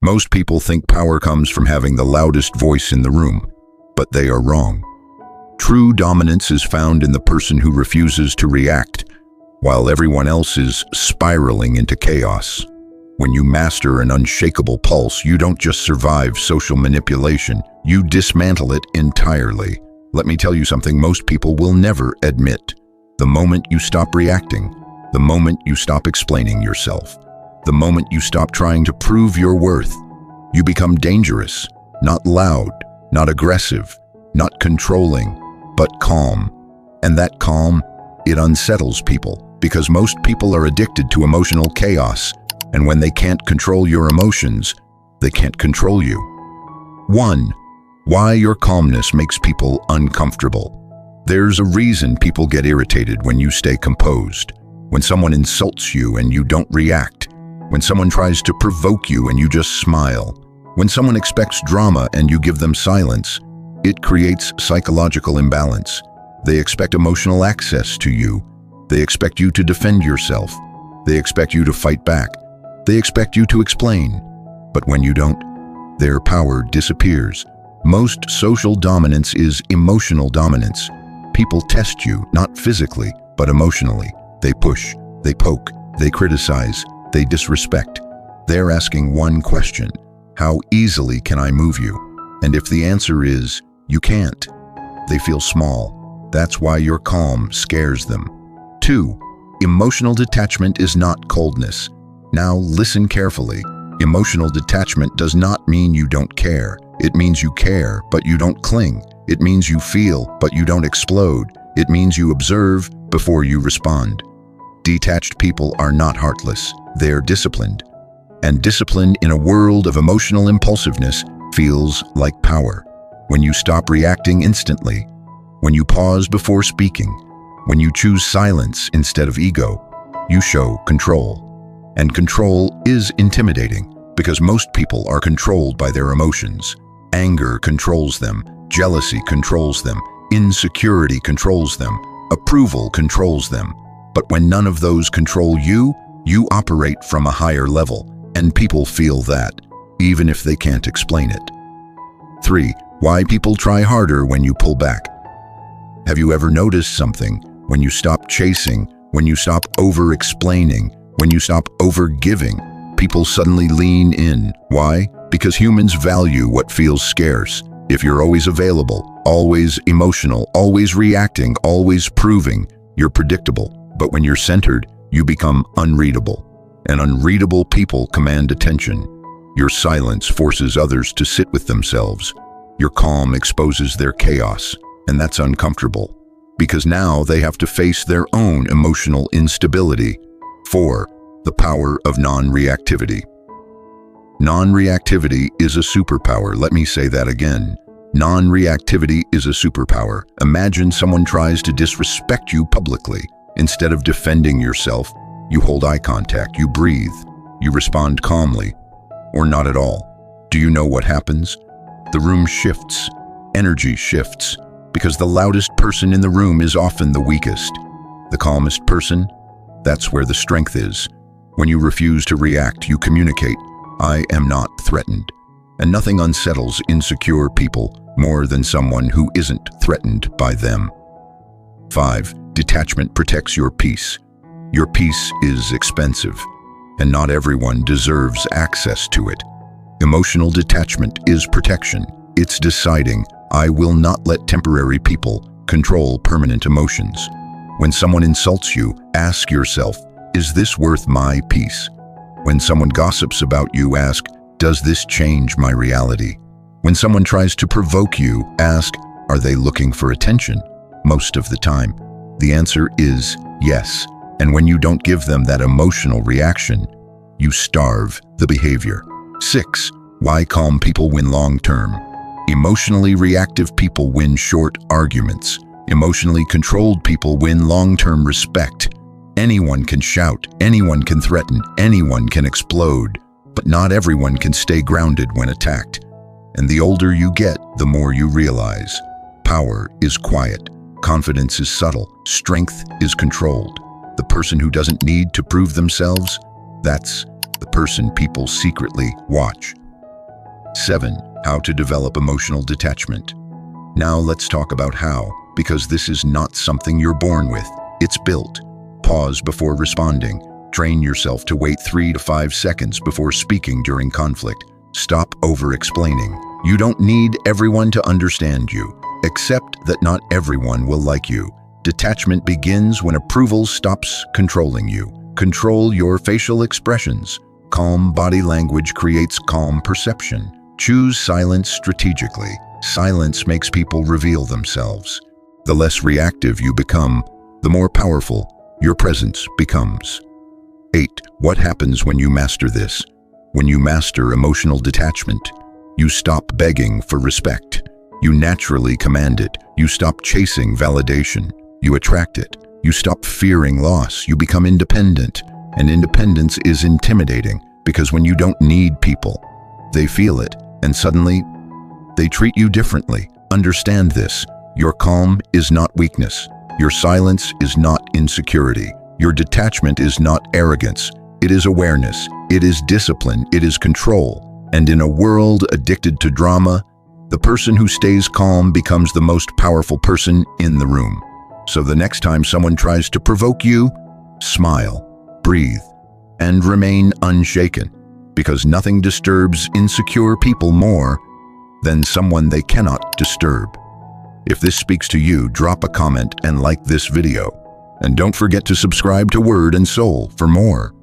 Most people think power comes from having the loudest voice in the room, but they are wrong. True dominance is found in the person who refuses to react, while everyone else is spiraling into chaos. When you master an unshakable pulse, you don't just survive social manipulation, you dismantle it entirely. Let me tell you something most people will never admit. The moment you stop reacting, the moment you stop explaining yourself, the moment you stop trying to prove your worth, you become dangerous, not loud, not aggressive, not controlling, but calm. And that calm, it unsettles people, because most people are addicted to emotional chaos, and when they can't control your emotions, they can't control you. 1. Why your calmness makes people uncomfortable. There's a reason people get irritated when you stay composed, when someone insults you and you don't react, when someone tries to provoke you and you just smile, when someone expects drama and you give them silence. It creates psychological imbalance. They expect emotional access to you. They expect you to defend yourself. They expect you to fight back. They expect you to explain. But when you don't, their power disappears. Most social dominance is emotional dominance. People test you, not physically, but emotionally. They push, they poke, they criticize, they disrespect. They're asking one question: how easily can I move you? And if the answer is, you can't, they feel small. That's why your calm scares them. 2. Emotional detachment is not coldness. Now listen carefully. Emotional detachment does not mean you don't care. It means you care, but you don't cling. It means you feel, but you don't explode. It means you observe before you respond. Detached people are not heartless. They're disciplined. And discipline in a world of emotional impulsiveness feels like power. When you stop reacting instantly, when you pause before speaking, when you choose silence instead of ego, you show control. And control is intimidating because most people are controlled by their emotions. Anger controls them, jealousy controls them, insecurity controls them, approval controls them. But when none of those control you, you operate from a higher level, and people feel that, even if they can't explain it. 3. Why people try harder when you pull back. Have you ever noticed something? When you stop chasing, when you stop over-explaining, when you stop over-giving, people suddenly lean in. Why? Because humans value what feels scarce. If you're always available, always emotional, always reacting, always proving, you're predictable. But when you're centered, you become unreadable. And unreadable people command attention. Your silence forces others to sit with themselves. Your calm exposes their chaos, and that's uncomfortable, because now they have to face their own emotional instability. 4. The power of non-reactivity. Non-reactivity is a superpower. Let me say that again. Non-reactivity is a superpower. Imagine someone tries to disrespect you publicly. Instead of defending yourself, you hold eye contact, you breathe, you respond calmly, or not at all. Do you know what happens? The room shifts, energy shifts, because the loudest person in the room is often the weakest. The calmest person, that's where the strength is. When you refuse to react, you communicate, I am not threatened. And nothing unsettles insecure people more than someone who isn't threatened by them. 5. Detachment protects your peace. Your peace is expensive, and not everyone deserves access to it. Emotional detachment is protection. It's deciding, I will not let temporary people control permanent emotions. When someone insults you, ask yourself, is this worth my peace? When someone gossips about you, ask, does this change my reality? When someone tries to provoke you, ask, are they looking for attention? Most of the time, the answer is yes. And when you don't give them that emotional reaction, you starve the behavior. 6. Why calm people win long-term. Emotionally reactive people win short arguments. Emotionally controlled people win long-term respect. Anyone can shout, anyone can threaten, anyone can explode, but not everyone can stay grounded when attacked. And the older you get, the more you realize. Power is quiet, confidence is subtle, strength is controlled. The person who doesn't need to prove themselves, that's the person people secretly watch. 7. How to develop emotional detachment. Now let's talk about how, because this is not something you're born with. It's built. Pause before responding. Train yourself to wait 3 to 5 seconds before speaking during conflict. Stop over-explaining. You don't need everyone to understand you. Accept that not everyone will like you. Detachment begins when approval stops controlling you. Control your facial expressions. Calm body language creates calm perception. Choose silence strategically. Silence makes people reveal themselves. The less reactive you become, the more powerful your presence becomes. 8. What happens when you master this? When you master emotional detachment, you stop begging for respect. You naturally command it. You stop chasing validation. You attract it. You stop fearing loss. You become independent. And independence is intimidating because when you don't need people, they feel it, and suddenly they treat you differently. Understand this. Your calm is not weakness. Your silence is not insecurity. Your detachment is not arrogance. It is awareness. It is discipline. It is control. And in a world addicted to drama, the person who stays calm becomes the most powerful person in the room. So the next time someone tries to provoke you, smile, breathe, and remain unshaken, because nothing disturbs insecure people more than someone they cannot disturb. If this speaks to you, drop a comment and like this video. And don't forget to subscribe to Word and Soul for more.